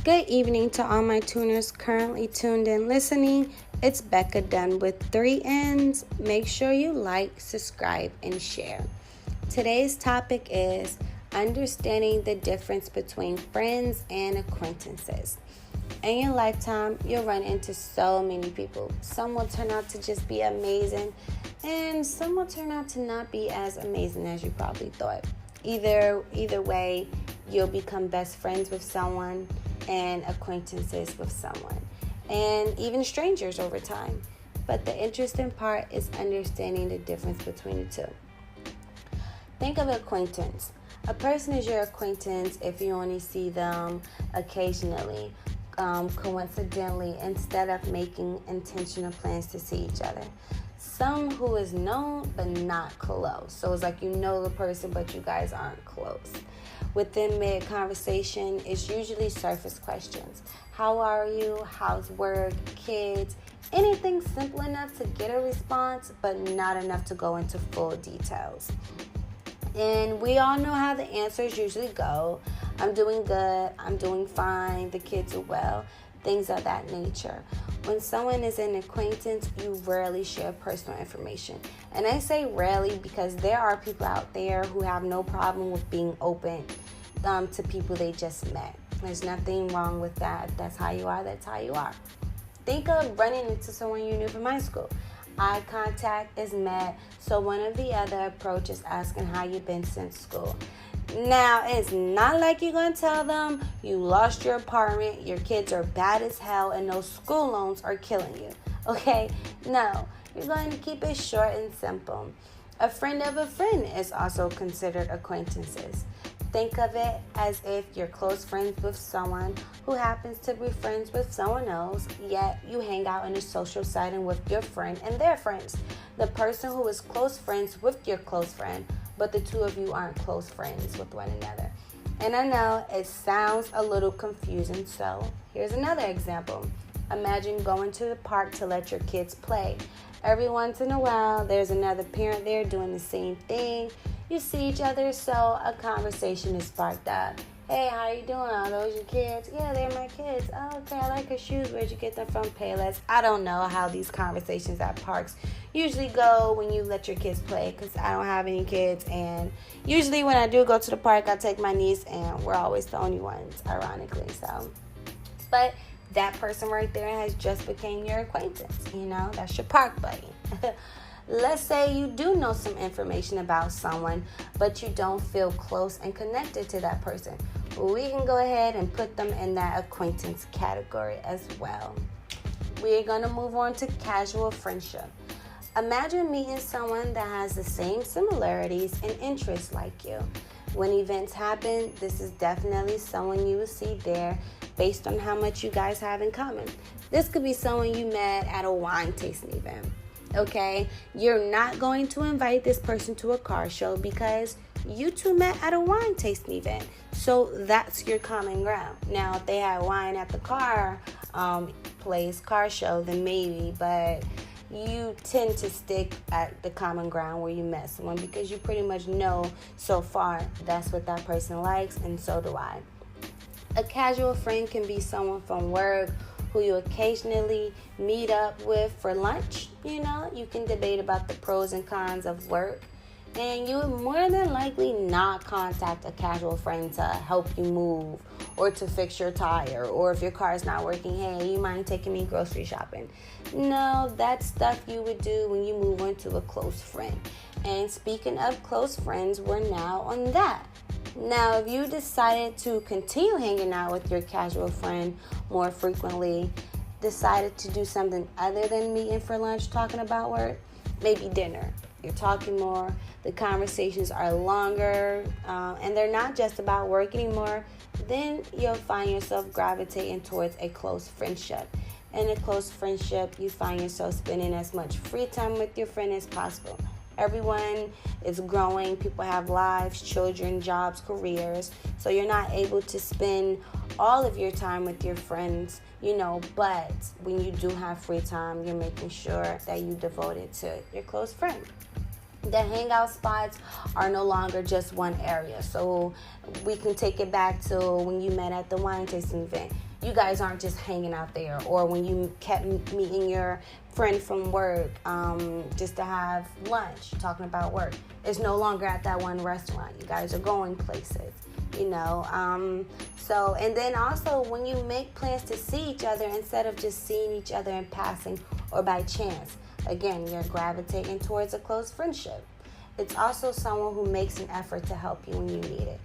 Good evening to all my tuners currently tuned in listening. It's Becca done with 3 N's. Make sure you like, subscribe, and share. Today's topic is understanding the difference between friends and acquaintances. In your lifetime, you'll run into so many people. Some will turn out to just be amazing, and some will turn out to not be as amazing as you probably thought. Either way, you'll become best friends with someone and acquaintances with someone, and even strangers over time. But the interesting part is understanding the difference between the two. Think of acquaintance. A person is your acquaintance if you only see them occasionally, coincidentally, instead of making intentional plans to see each other. Some who is known but not close. So it's like you know the person but you guys aren't close. Within mid-conversation, it's usually surface questions. How are you? How's work? Kids? Anything simple enough to get a response, but not enough to go into full details. And we all know how the answers usually go. I'm doing good. I'm doing fine. The kids are well. Things of that nature. When someone is an acquaintance, you rarely share personal information. And I say rarely because there are people out there who have no problem with being open to people they just met. There's nothing wrong with that. If that's how you are, that's how you are. Think of running into someone you knew from high school. Eye contact is met, so one of the other approaches asking how you've been since school. Now, it's not like you're going to tell them you lost your apartment, your kids are bad as hell, and those school loans are killing you. Okay? No, you're going to keep it short and simple. A friend of a friend is also considered acquaintances. Think of it as if you're close friends with someone who happens to be friends with someone else, yet you hang out in a social setting with your friend and their friends. The person who is close friends with your close friend, but the two of you aren't close friends with one another. And I know it sounds a little confusing, so here's another example. Imagine going to the park to let your kids play. Every once in a while, there's another parent there doing the same thing. You see each other, so a conversation is sparked up. Hey, how you doing? Are those your kids? Yeah, they're my kids. Oh, okay, I like her shoes. Where'd you get them from? Payless. I don't know how these conversations at parks usually go when you let your kids play, because I don't have any kids. And usually when I do go to the park, I take my niece, and we're always the only ones, ironically. But that person right there has just became your acquaintance. That's your park buddy. Let's say you do know some information about someone, but you don't feel close and connected to that person. We can go ahead and put them in that acquaintance category as well. We're going to move on to casual friendship. Imagine meeting someone that has the same similarities and interests like you. When events happen, this is definitely someone you will see there based on how much you guys have in common. This could be someone you met at a wine tasting event. Okay, you're not going to invite this person to a car show because you two met at a wine tasting event. So that's your common ground. Now, if they had wine at the car show, then maybe, but you tend to stick at the common ground where you met someone because you pretty much know so far that's what that person likes, and so do I. A casual friend can be someone from work who you occasionally meet up with for lunch. You can debate about the pros and cons of work, and you would more than likely not contact a casual friend to help you move or to fix your tire, or if your car is not working, hey, you mind taking me grocery shopping? No, that's stuff you would do when you move on to a close friend. And speaking of close friends, we're now on that. Now, if you decided to continue hanging out with your casual friend more frequently, decided to do something other than meeting for lunch, talking about work, maybe dinner. You're talking more, the conversations are longer, and they're not just about work anymore, then you'll find yourself gravitating towards a close friendship. In a close friendship, you find yourself spending as much free time with your friend as possible. Everyone is growing. People have lives, children, jobs, careers. So you're not able to spend all of your time with your friends, but when you do have free time, you're making sure that you devote it to your close friend. The hangout spots are no longer just one area. So we can take it back to when you met at the wine tasting event. You guys aren't just hanging out there, or when you kept meeting your friend from work just to have lunch, talking about work. It's no longer at that one restaurant. You guys are going places, you know. So, and then also when you make plans to see each other instead of just seeing each other in passing or by chance, again, you're gravitating towards a close friendship. It's also someone who makes an effort to help you when you need it.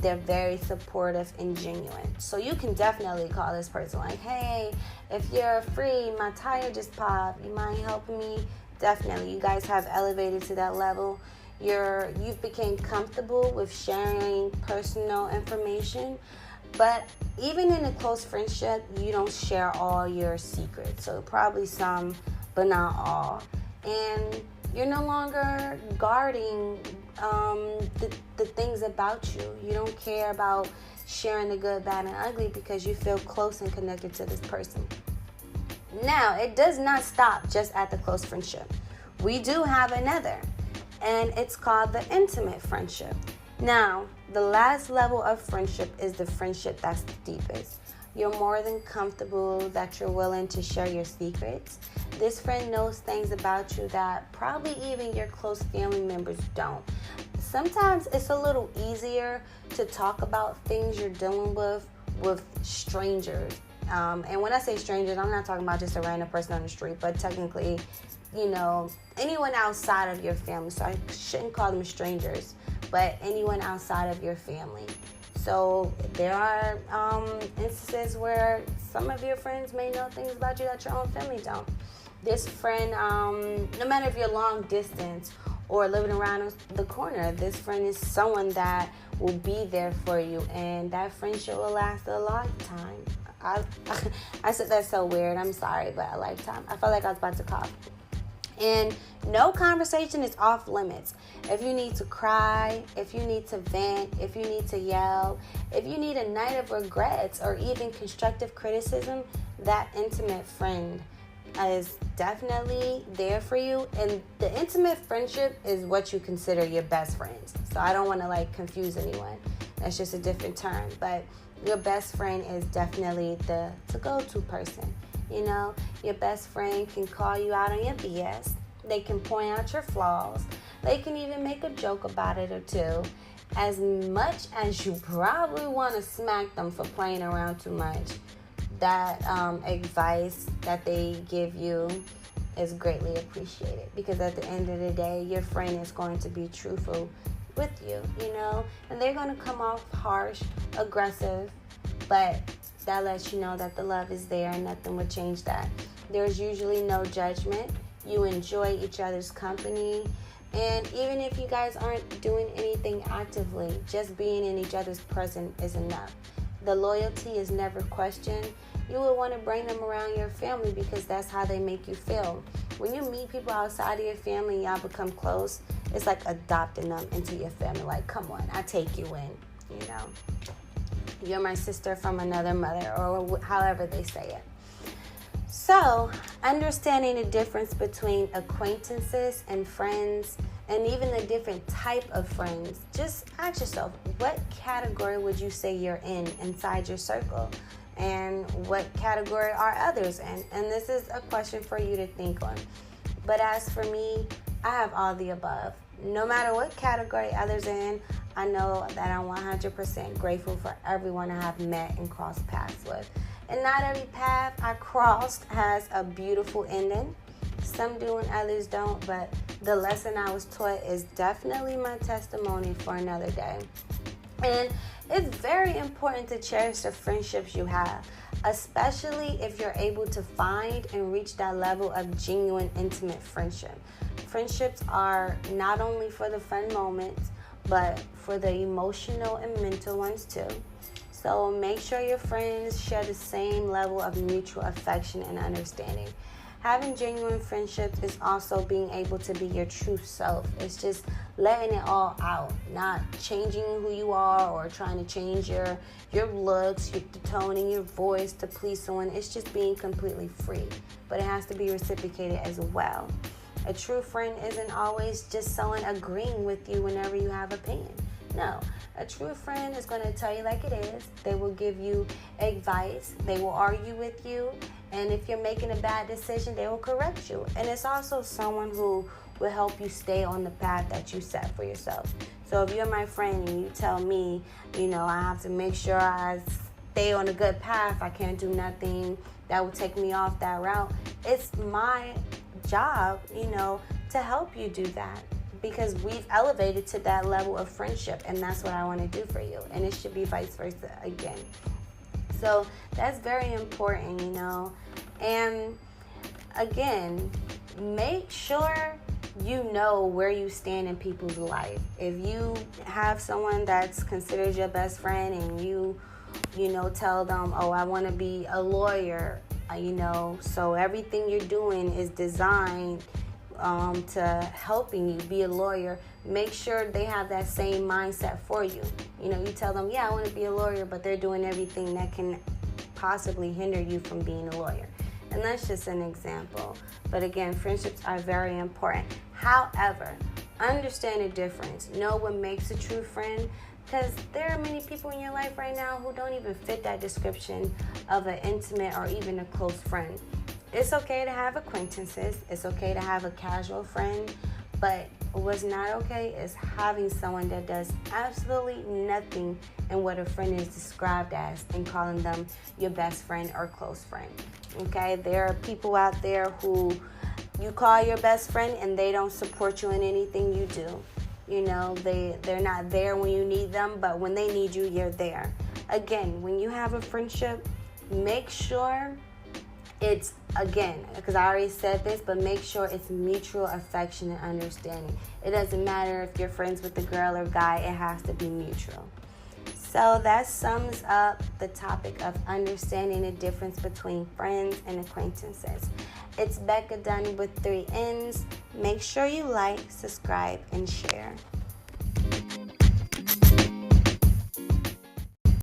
They're very supportive and genuine. So you can definitely call this person like, hey, if you're free, my tire just popped. You mind helping me? Definitely. You guys have elevated to that level. You've become comfortable with sharing personal information. But even in a close friendship, you don't share all your secrets. So probably some, but not all. And you're no longer guarding the things about you. You don't care about sharing the good, bad, and ugly because you feel close and connected to this person. Now, it does not stop just at the close friendship. We do have another, and it's called the intimate friendship. Now, the last level of friendship is the friendship that's the deepest. You're more than comfortable that you're willing to share your secrets. This friend knows things about you that probably even your close family members don't. Sometimes it's a little easier to talk about things you're dealing with strangers. And when I say strangers, I'm not talking about just a random person on the street, but technically, you know, anyone outside of your family. So I shouldn't call them strangers, but anyone outside of your family. So there are instances where some of your friends may know things about you that your own family don't. This friend, no matter if you're long distance or living around the corner, this friend is someone that will be there for you, and that friendship will last a lifetime. I said that's so weird. I'm sorry, but a lifetime. I felt like I was about to cough. And no conversation is off limits. If you need to cry, if you need to vent, if you need to yell, if you need a night of regrets or even constructive criticism, that intimate friend is definitely there for you. And the intimate friendship is what you consider your best friends. So I don't want to confuse anyone. That's just a different term. But your best friend is definitely the go-to person. You know, your best friend can call you out on your BS. They can point out your flaws. They can even make a joke about it or two. As much as you probably want to smack them for playing around too much, that advice that they give you is greatly appreciated, because at the end of the day, your friend is going to be truthful with you, you know, and they're going to come off harsh, aggressive, but that lets you know that the love is there and nothing would change that. There's usually no judgment. You enjoy each other's company. And even if you guys aren't doing anything actively, just being in each other's presence is enough. The loyalty is never questioned. You would want to bring them around your family because that's how they make you feel. When you meet people outside of your family and y'all become close, it's like adopting them into your family. Like, come on, I take you in, you know. You're my sister from another mother, or however they say it. So, understanding the difference between acquaintances and friends, and even the different type of friends, just ask yourself, what category would you say you're in inside your circle? And what category are others in? And this is a question for you to think on. But as for me, I have all the above. No matter what category others in, I know that I'm 100% grateful for everyone I have met and crossed paths with. And not every path I crossed has a beautiful ending. Some do and others don't, but the lesson I was taught is definitely my testimony for another day. And it's very important to cherish the friendships you have, especially if you're able to find and reach that level of genuine, intimate friendship. Friendships are not only for the fun moments, but for the emotional and mental ones too. So make sure your friends share the same level of mutual affection and understanding. Having genuine friendships is also being able to be your true self. It's just letting it all out, not changing who you are or trying to change your looks, your tone in your voice to please someone. It's just being completely free, but it has to be reciprocated as well. A true friend isn't always just someone agreeing with you whenever you have opinion. No, a true friend is going to tell you like it is. They will give you advice. They will argue with you. And if you're making a bad decision, they will correct you. And it's also someone who will help you stay on the path that you set for yourself. So if you're my friend and you tell me, I have to make sure I stay on a good path, I can't do nothing that will take me off that route, it's my job, to help you do that. Because we've elevated to that level of friendship, and that's what I want to do for you. And it should be vice versa again. So that's very important, And again, make sure you know where you stand in people's life. If you have someone that's considered your best friend and you tell them, oh, I want to be a lawyer, so everything you're doing is designed to helping you be a lawyer, make sure they have that same mindset for you. You tell them, yeah, I want to be a lawyer, but they're doing everything that can possibly hinder you from being a lawyer. And that's just an example. But again, friendships are very important. However, understand the difference. Know what makes a true friend, because there are many people in your life right now who don't even fit that description of an intimate or even a close friend. It's okay to have acquaintances. It's okay to have a casual friend. But what's not okay is having someone that does absolutely nothing in what a friend is described as and calling them your best friend or close friend. Okay? There are people out there who you call your best friend and they don't support you in anything you do. They're not there when you need them, but when they need you, you're there. Again, when you have a friendship, make sure it's, again, because I already said this, but make sure it's mutual affection and understanding. It doesn't matter if you're friends with a girl or guy, it has to be mutual. So that sums up the topic of understanding the difference between friends and acquaintances. It's Becca done with 3 N's. Make sure you like, subscribe, and share.